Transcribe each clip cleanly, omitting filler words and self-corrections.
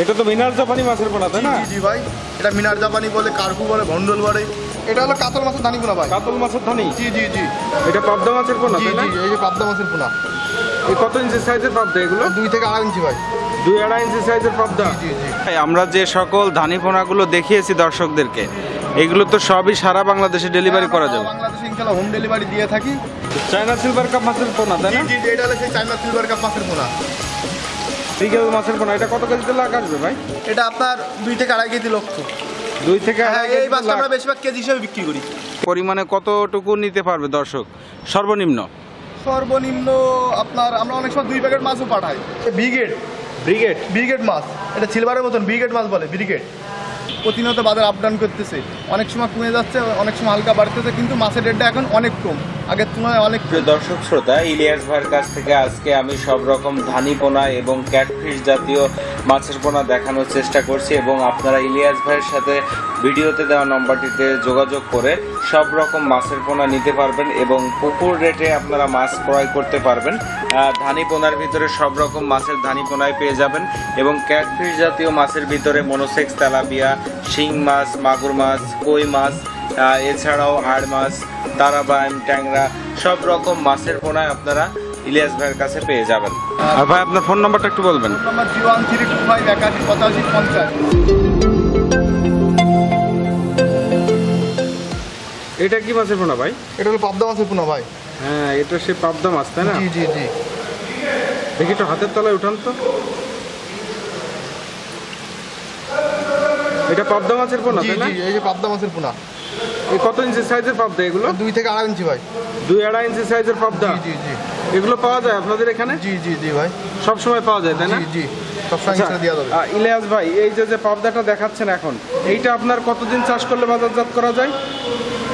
এটা তো মিনার জাপানি মাছের পোনা, তাই না? জি ভাই, এটা মিনার জাপানি বলে, কার্পু বলে, ভন্ডল বলে। এটা হলো কাতল মাছের ধানি পোনা ভাই। কাতল মাছের ধানি? জি জি জি। এটা পাবদা মাছের পোনা, জি তাই না? জি, এই যে পাবদা মাছের পোনা। এই কত ইঞ্চি সাইজের পাবদা এগুলো? 2 থেকে 2.5 ইঞ্চি ভাই। 2-2.5 ইঞ্চি সাইজের পাবদা। জি জি। আমরা যে সকল ধানি পোনাগুলো দেখিয়েছি দর্শকদেরকে, এগুলো তো সবই সারা বাংলাদেশে ডেলিভারি করা যাবে। বাংলাদেশে ইনশাআল্লাহ হোম ডেলিভারি দিয়ে থাকি। চায়না সিলভার কাপ মাছের পোনা, তাই জি না? জি, এটা হলো সেই চায়না সিলভার কাপ মাছের পোনা। বিকেল মাছের পোনা, এটা কত কেজিতে লাখ আসবে ভাই? এটা আপনার 2 থেকে 2.5 কেজি লক্ষ্য। 2 থেকে হ্যাঁ, 2.5 এই মাছটা কেজি আমরা লাখ। বেশিরভাগ কেজি হিসেবে বিক্রি করি। পরিমাণে কতটুকু নিতে পারবে দর্শক সর্বনিম্ন? সর্বনিম্ন আপনার আমরা অনেক সময় 2 প্যাকেট মাছও পাঠাই। Brigade brigade? ব্রিগেড মাছ, এটা সিলভারের মতন ব্রিগেড মাছ বলে, ব্রিগেড। প্রতিনিয়ত বাজার আপ ডাউন করতেছে, অনেক সময় কমে যাচ্ছে, অনেক সময় হালকা বাড়তেছে, কিন্তু মাছের রেটটা এখন অনেক কম, আগের তুলনায় অনেক। প্রিয় দর্শক শ্রোতা, ইলিয়াস ভাইয়ের কাছ থেকে আজকে আমি সব রকম ধানি পোনা এবং ক্যাটফিশ জাতীয় মাছের পোনা দেখানোর চেষ্টা করছি, এবং আপনারা ইলিয়াস ভাইয়ের সাথে ভিডিওতে দেওয়া নম্বরটিতে যোগাযোগ করে সব রকম মাছের পোনা নিতে পারবেন এবং পুকুর রেটে আপনারা মাছ ক্রয় করতে পারবেন। ধানি পোনার ভিতরে সব রকম মাছের ধানি পোনায় পেয়ে যাবেন, এবং ক্যাটফিশ জাতীয় মাছের ভিতরে মনোসেক্স, তেলাপিয়া, শিং মাছ, মাগুর মাছ, কই মাছ, এছাড়াও আড় মাছ, তারাবাইম, ট্যাংরা, সব রকম মাছের পোনায় আপনারা ইলিয়াস ভাইয়ের কাছে পেয়ে যাবেন। আর ভাই আপনার ফোন নাম্বারটা একটু বলবেন। নাম্বার 01325818550। এটা কি মাছের পোনা ভাই? এটা হলো পাবদা মাছের পোনা ভাই। হ্যাঁ, এটা সে পাবদা মাছ, তাই না? জি জি জি। দেখি একটু হাতের তলায় উঠান তো। এটা পাবদা মাছের পোনা, জি তাই না? জি, এই যে পাবদা মাছের পোনা। এই কত ইঞ্চি সাইজের পাবদা এগুলো? 2 থেকে 2.5 ইঞ্চি ভাই। 2-2.5 ইঞ্চি সাইজের পাবদা? জি জি জি। এগুলো পাওয়া যায় আপনাদের এখানে? জি জি জি ভাই, সব সময় পাওয়া যায়, তাই না? জি জি, সবসময় ইনশাআল্লাহ দেওয়া যাবে। ইলিয়াস ভাই, এই যে পাবদাটা দেখাচ্ছেন এখন, এইটা আপনার কতদিন চাষ করলে বাজারজাত করা যায়?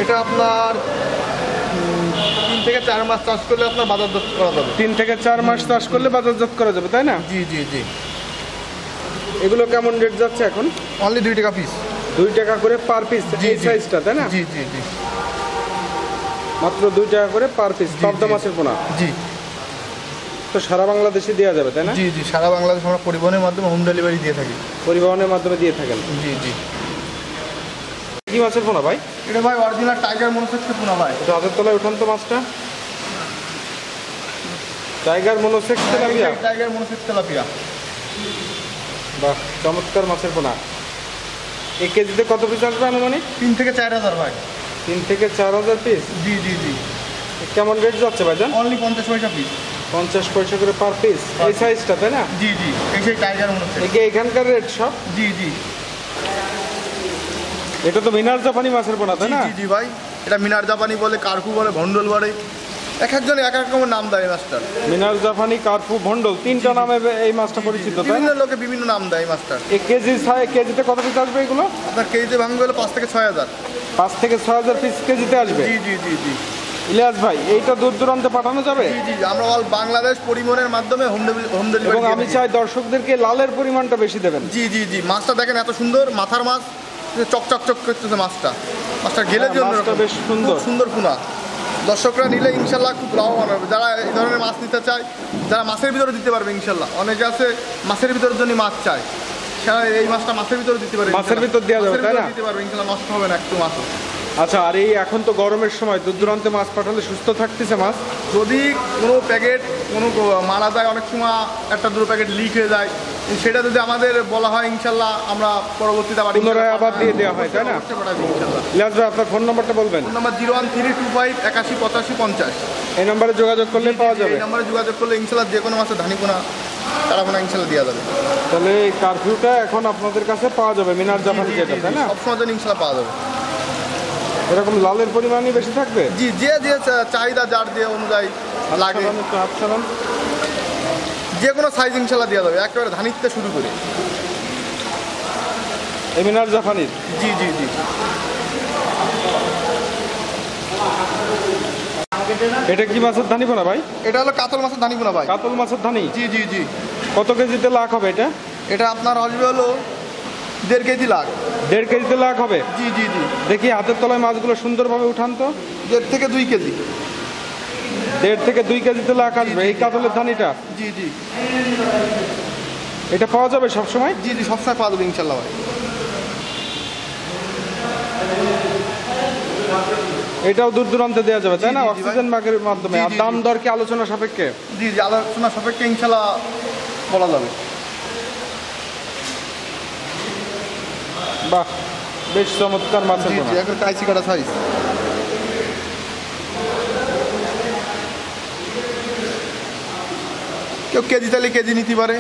এটা আপনার 3 থেকে 4 মাস চাষ করলে আপনার বাজারজাত করা যাবে। 3 থেকে 4 মাস চাষ করলে বাজারজাত করা যাবে, তাই না? জি জি জি। এগুলো কেমন রেট যাচ্ছে এখন? অনলি 2 টাকা পিস। 2 টাকা করে পার পিস এই জি। সাইজটা, তাই না? জি জি জি। মাত্র 2 টাকা করে পার পিস পাবদা মাছের পোনা। জি তো সারা বাংলাদেশে দেওয়া যাবে, তাই না? জি জি, সারা বাংলাদেশ আমরা পরিবহনের মাধ্যমে হোম ডেলিভারি দিয়ে থাকি। পরিবহনের মাধ্যমে দিয়ে থাকেন? জি জি। কি মাছের পোনা ভাই? এটা ভাই অরিজিনাল টাইগার মনোসেক্সের পোনা ভাই। এটা হাতের তলায় উঠান তো মাছটা। Tiger monosex tilapia? Tiger monosex tilapia. বাহ, চমৎকার মাছের পোনা। এই কেজিতে কত পিস আসবে আনুমানিক? 3 থেকে 4,000 ভাই। 3 থেকে 4,000 পিস? জি জি জি। কেমন রেট যাচ্ছে ভাইজান? অনলি 50 পয়সা পিস। 50 পয়সা করে পার পিস এই সাইজটা, তাই না? জি জি, এই সেই টাইগার মনোসেক্স। এখানকার রেট সব? জি জি। এটা তো মিনার জাপানি মাছের পোনা, তাই না? জি জি ভাই, এটা মিনার জাপানি বলে, কার্পু বলে, ভন্ডল বলে, এক একজন এক এক রকমের নাম দেয় এই মাছটার। মিনার জাপানি, কার্পু, ভন্ডল, 3টা নামে এই মাছটা পরিচিত, তাই বিভিন্ন না? লোকে বিভিন্ন নাম দেয় এই মাছটার। এই কেজিতে কত পিস আসবে এগুলো? আপনার কেজিতে ভাঙবে হলো 5 থেকে 6,000। 5 থেকে 6,000 পিস কেজিতে আসবে? জি জি জি জি। ইলিয়াস ভাই, এইটা দূর দূরান্তে পাঠানো যাবে? জি জি, আমরা অল বাংলাদেশ পরিবহনের মাধ্যমে হোম এবং ডেলিভারি। আমি চাই দর্শকদেরকে লালের পরিমাণটা বেশি দেবেন। জি জি জি, মাছটা দেখেন এত সুন্দর, মাথার মাছ, চকচক চক করতেছে মাছটা। মাছটা গেলে যে মাছটা বেশ সুন্দর। খুব সুন্দর পোনা। দর্শকরা নিলে ইনশাল্লাহ খুব লাভবান হবে, যারা এই ধরনের মাছ নিতে চায়, যারা মাছের ভিতরে দিতে পারবে ইনশাল্লাহ। অনেকে আছে মাছের ভিতরের জন্য মাছ চায়, সেটা এই মাছটা মাছের ভিতরে দিতে পারবে। মাছের ভিতর দেওয়া যাবে, তাই না? দিতে পারবে ইনশাল্লাহ, নষ্ট হবে না একটু মাছও। আচ্ছা, আর এই এখন তো গরমের সময়, দূর দূরান্তে মাছ পাঠালে সুস্থ থাকতেছে মাছ? যদি কোনো প্যাকেট কোনো মারা যায়, অনেক সময় 1-2 প্যাকেট লিক হয়ে যায়, সেটা যদি আমাদের বলা হয় ইনশাল্লাহ আমরা পরবর্তীতে আবার পুনরায় আবার দিয়ে দেওয়া হয়, তাই না? ইনশাল্লাহ। ইলিয়াস ভাই, আপনার ফোন নাম্বারটা বলবেন। Phone number 01325818550। এই নাম্বারে যোগাযোগ করলে পাওয়া যাবে? এই নাম্বারে যোগাযোগ করলে ইনশাল্লাহ যে কোনো মাছের ধানি পোনা, তারা পোনা ইনশাল্লাহ দেওয়া যাবে। তাহলে এই কারফিউটা এখন আপনাদের কাছে পাওয়া যাবে, মিনার জাপানি যেটা, তাই না? সবসময় জন্য ইনশাল্লাহ পাওয়া যাবে। এরকম লালের পরিমাণই বেশি থাকবে? জি, যে যে চাহিদা যার যে অনুযায়ী লাগে, একটু হাত ছাড়ান। যে কোনো সাইজ ইনশাল্লাহ দেওয়া যাবে, একেবারে ধানিতে শুরু করে। এই মিনার জাপানির? জি জি জি। এটা কি মাছের ধানি পোনা ভাই? এটা হলো কাতল মাছের ধানি পোনা ভাই। কাতল মাছের ধানি? জি জি জি। কত কেজিতে লাখ হবে এটা? এটা আপনার আসবে হলো 1.5 কেজি লাখ। 1.5 কেজিতে লাখ হবে? জি জি জি। দেখি হাতের তলায় মাছগুলো সুন্দরভাবে উঠান তো। 1.5 থেকে 2 কেজি। 1.5 থেকে 2 কেজিতে লাখ আসবে এই কাতলের ধানিটা? জি জি। এটা পাওয়া যাবে সব সময়? জি জি, সবসময় পাওয়া যাবে ইনশাল্লাহ ভাই। এটাও দূর দূরান্তে দেওয়া যাবে তাই না, জি, জি, জি অক্সিজেন ব্যাগের মাধ্যমে? জি, আর জি, দাম জি। দর কি আলোচনা সাপেক্ষে? জি জি, আলোচনা সাপেক্ষে ইনশাল্লাহ বলা যাবে। বাহ, বেশ চমৎকার মাছের জি পোনা। জি, এখন কাইচি কাটা সাইজ। কেউ কেজি চাইলে কেজি নিতে পারে,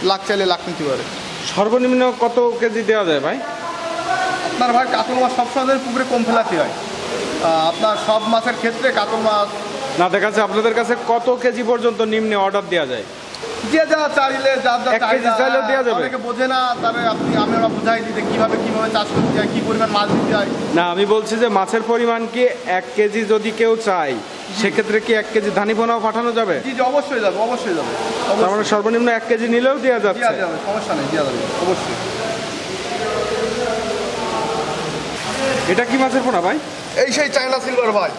লাখ চাইলে লাখ নিতে পারে। সর্বনিম্ন কত কেজি দেওয়া যায় ভাই? আপনার ভাই কাতল মাছ সবসময় পুকুরে কম ফেলাতে হয়। আপনার সব মাছের ক্ষেত্রে কাতল মাছ না, দেখা যাচ্ছে আপনাদের কাছে কত কেজি পর্যন্ত নিম্নে অর্ডার দেওয়া যায়? যে যা চাইলে যার যা 1 কেজি চাহিদা, চাইলেও দেওয়া যাবে? অনেকে বোঝে না, তাহলে আমরা বুঝাই দিতে কিভাবে চাষ করতে হয়, কি পরিমাণ মাছ দিতে হয়। না, আমি বলছি যে মাছের পরিমাণ কি 1 কেজি যদি কেউ চায় সেক্ষেত্রে কি 1 কেজি ধানি পোনাও পাঠানো যাবে? জি জি, অবশ্যই যাবে, অবশ্যই যাবে, তার মানে সর্বনিম্ন 1 কেজি নিলেও দেওয়া দেওয়া যাচ্ছে? যাবে, সমস্যা নেই, দেওয়া যাবে অবশ্যই। এটা কি মাছের পোনা ভাই? এই সেই চায়না সিলভার ভাই।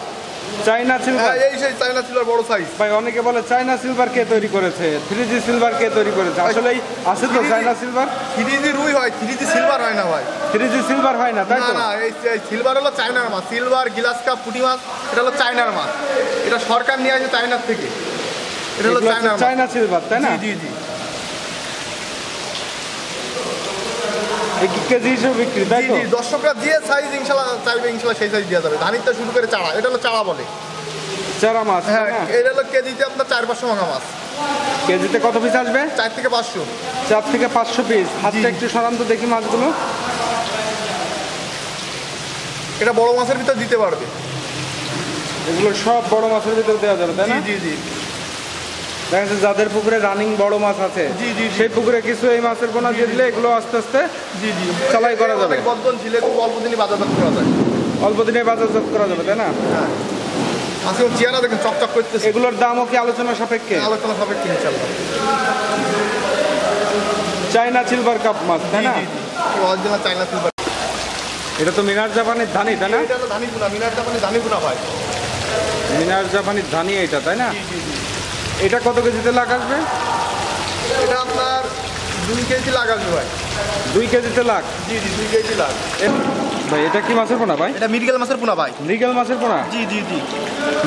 চাইনা সিলভার? হ্যাঁ, এই সেই চায়না সিলভার বড় সাইজ। ভাই অনেকে বলে চাইনা সিলভার কে তৈরি করেছে, 3G সিলভার কে তৈরি করেছে? আসলেই আছে তো 3G চাইনা সিলভার? 3G রুই হয়, 3G সিলভার হয় না ভাই। 3G সিলভার হয় না তাই না তো? না, এই সিলভার হলো চায়নার মাছ। সিলভার, গ্লাস কাপ, পুঁটি মাছ, এটা হলো চায়নার মাছ। এটা সরকার নিয়ে আসে চায়নার থেকে। এটা হলো এগুলো হচ্ছে চায়নার মাছ। চাইনা সিলভার তাই না? জি জি জি। এই কি কেজি হিসেবে বিক্রি তাই জি তো? জি, দর্শকরা যে সাইজ ইনশাল্লাহ চাইবে ইনশাল্লাহ সেই সাইজ দেওয়া যাবে। ধানিটা শুরু করে চারা, এটা হলো চারা বলে। চারা মাছ তাই হ্যাঁ, না? এটা হলো কেজিতে আপনার 400-500 ভাঙা মাছ। কেজিতে কত পিস আসবে? 4 থেকে 500। 4 থেকে 500 পিস। হাতটা জি। একটু সরান তো দেখি মাছগুলো। এটা বড় মাছের ভিতর দিতে পারবে। এগুলো সব বড় মাছের ভিতরে দেওয়া যাবে তাই জি না? জি জি দেখা যাচ্ছে যাদের পুকুরে রানিং বড় মাছ আছে জি, জি, জি। সেই পুকুরে কিছু এই মাছের পোনা দিয়ে দিলে এগুলো আস্তে আস্তে জি জি, চালাই করা যাবে। অনেক বর্ধন ছিল, খুব অল্প দিনই বাজারজাত করা যায়। অল্প দিনে বাজারজাত করা যাবে তাই না? হ্যাঁ, মাছের চেহারা দেখেন চকচক করতেছে। এগুলোর দামও কি আলোচনা সাপেক্ষে? আলোচনা সাপেক্ষে ইনশাল্লাহ। চাইনা সিলভার কাপ মাছ তাই জি না? জি জি, অরিজিনাল চায়না সিলভার। এটা তো মিনার জাপানের ধানি তাই না? এটা হলো ধানি গুনা, মিনার জাপানি ধানি গুনা ভাই। মিনার জাপানের ধানি এটা তাই না? জি জি জি। এটা কত কেজিতে লাগ আসবে? এটা আপনার 2 কেজি লাগাবে ভাই। 2 কেজিতে লাগ? জি জি, 2 কেজি লাগ। ভাই এটা কি মাছের পোনা ভাই? এটা মৃগেল মাছের পোনা ভাই। মৃগেল মাছের পোনা? জি জি জি।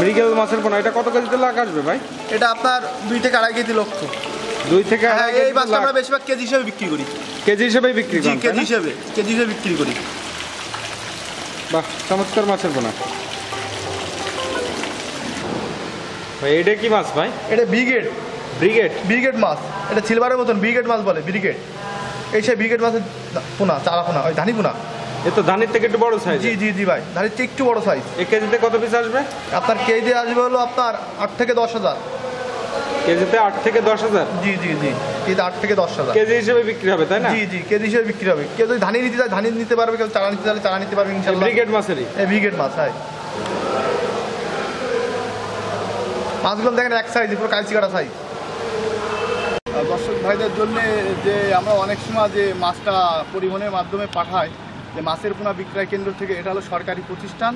মৃগেল মাছের পোনা এটা কত কেজিতে লাগ আসবে ভাই? এটা আপনার 2 থেকে 2.5 কেজি লক্ষ্য। 2 থেকে হ্যাঁ, 2.5 এই মাছটা কেজি আমরা বেশিরভাগ কেজি হিসেবে বিক্রি করি। কেজি হিসেবেই বিক্রি জি, করেন তাই কেজি না? হিসেবে বিক্রি করি। বাহ, চমৎকার মাছের পোনা। ভাই এটা কি মাছ ভাই? এটা ব্রিগেড, ব্রিগেড? ব্রিগেড মাছ। এটা সিলভারের মতন ব্রিগেড মাছ বলে, ব্রিগেড। এই সেই ব্রিগেড মাছের পোনা, চারা পোনা, ওই ধানি পোনা। এ তো ধানের থেকে একটু বড় সাইজ। জি জি জি ভাই, ধানির চেয়ে একটু বড় সাইজ। 1 কেজিতে কত পিস আসবে? আপনার কেজি আসবে হলো আপনার 8 থেকে 10,000। কেজিতে 8 থেকে 10,000? জি জি জি, কেজি 8 থেকে 10,000। কেজি হিসেবে বিক্রি হবে তাই না? জি জি, কেজি হিসেবে বিক্রি হবে। কেউ যদি ধানি নিতে চায় ধানি নিতে পারবে, কেউ চারা নিতে চাইলে চারা নিতে পারবে ইনশাল্লাহ। ব্রিগেড মাছেরই? এই ব্রিগেড মাছ, হ্যাঁ। মাছগুলো দেখেন এক সাইজ, পুরো কাঁচি কাটা সাইজ। দর্শক ভাইদের জন্য যে আমরা অনেক সময় যে মাছটা পরিবহনের মাধ্যমে পাঠাই, যে মাছের পোনা বিক্রয় কেন্দ্র থেকে, এটা হলো সরকারি প্রতিষ্ঠান।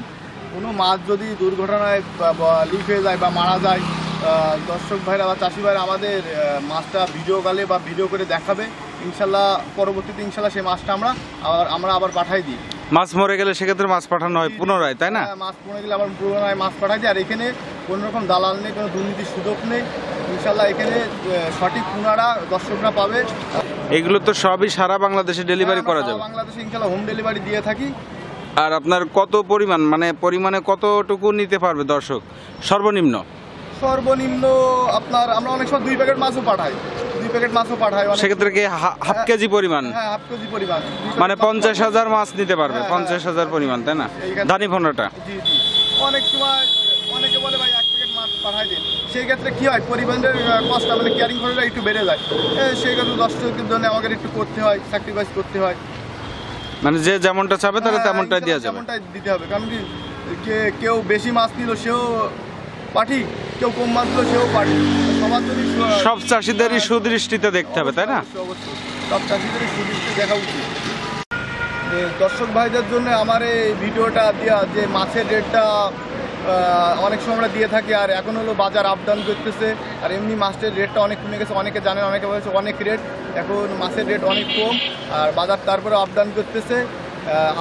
কোনো মাছ যদি দুর্ঘটনায় লিক হয়ে যায় বা মারা যায়, দর্শক ভাইরা বা চাষি ভাইরা আমাদের মাছটা ভিডিও কলে বা ভিডিও করে দেখাবে ইনশাল্লাহ। পরবর্তীতে ইনশাল্লাহ সেই মাছটা আমরা আবার পাঠাই দিই। মাছ মরে গেলে সেক্ষেত্রে মাছ পাঠানো হয় পুনরায় তাই না? হ্যাঁ, মাছ মরে গেলে আবার পুনরায় মাছ পাঠাই দিই। আর এখানে কোনো রকম দালাল নেই, কোনো দুর্নীতির সুযোগ নেই ইনশাল্লাহ। এখানে সঠিক পোনারা দর্শকরা পাবে। এগুলো তো সবই সারা বাংলাদেশে ডেলিভারি করা যাবে? বাংলাদেশে ইনশাল্লাহ হোম ডেলিভারি দিয়ে থাকি। আর আপনার কত পরিমাণ, মানে পরিমাণে কতটুকু নিতে পারবে দর্শক সর্বনিম্ন? সর্বনিম্ন আপনার আমরা অনেক সময় 2 প্যাকেট মাছও পাঠাই, 2 প্যাকেট মাছও পাঠাই। সেক্ষেত্রে কি হাফ কেজি পরিমাণ? হ্যাঁ, হাফ কেজি পরিমাণ, মানে 50,000 মাছ নিতে পারবে? হ্যাঁ, 50,000 পরিমাণ তাই না এইখানে- ধানি পোনাটা? জি জি। অনেক সময় অনেকে বলে ভাই 1 প্যাকেট মাছ পাঠাই দিন। সেই ক্ষেত্রে কি হয়, পরিবহনের কষ্টটা মানে ক্যারিং খরচটা একটু বেড়ে যায়। সেই ক্ষেত্রে দর্শকের জন্য আমাদের একটু করতে হয়, স্যাক্রিফাইস করতে হয়। মানে যে যেমনটা চাবে তাহলে হ্যাঁ, তেমনটাই দেওয়া যাবে? তেমনটাই দিতে হবে। কারণ কি, কেউ বেশি মাছ নিল সেও পাঠি, কেউ কম মাছ নিল সেও পাঠি। সবার জন্য সব চাষিদেরই সুদৃষ্টিতে দেখতে হবে তাই না? অবশ্যই সব চাষিদেরই সুদৃষ্টি দেখা উচিত। দর্শক ভাইদের জন্য আমার এই ভিডিওটা দেওয়া, যে মাছের রেটটা অনেক সময় আমরা দিয়ে থাকি। আর এখন হলো বাজার আপ ডাউন করতেছে, আর এমনি মাছের রেটটা অনেক কমে গেছে, অনেকে জানেন, অনেকে বলেছে অনেক রেট, এখন মাছের রেট অনেক কম। আর বাজার তারপরে আপ ডাউন করতেছে,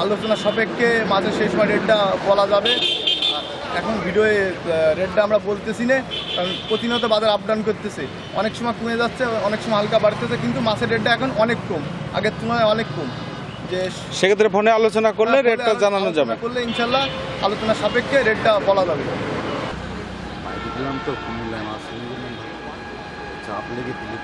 আলোচনা সাপেক্ষে মাছের সেই সময় রেটটা বলা যাবে। এখন ভিডিওয়ে রেটটা আমরা বলতেছি না, কারণ প্রতিনিয়ত বাজার আপ ডাউন করতেছে, অনেক সময় কমে যাচ্ছে, অনেক সময় হালকা বাড়তেছে, কিন্তু মাছের রেটটা এখন অনেক কম, আগের তুলনায় অনেক কম। যে সেক্ষেত্রে ফোনে আলোচনা করলে রেটটা জানানো যাবে, করলে ইনশাল্লাহ আলোচনা সাপেক্ষে রেটটা বলা যাবে। দিলাম তো কুমিল্লায় মাছ চাপ লেগে দিলে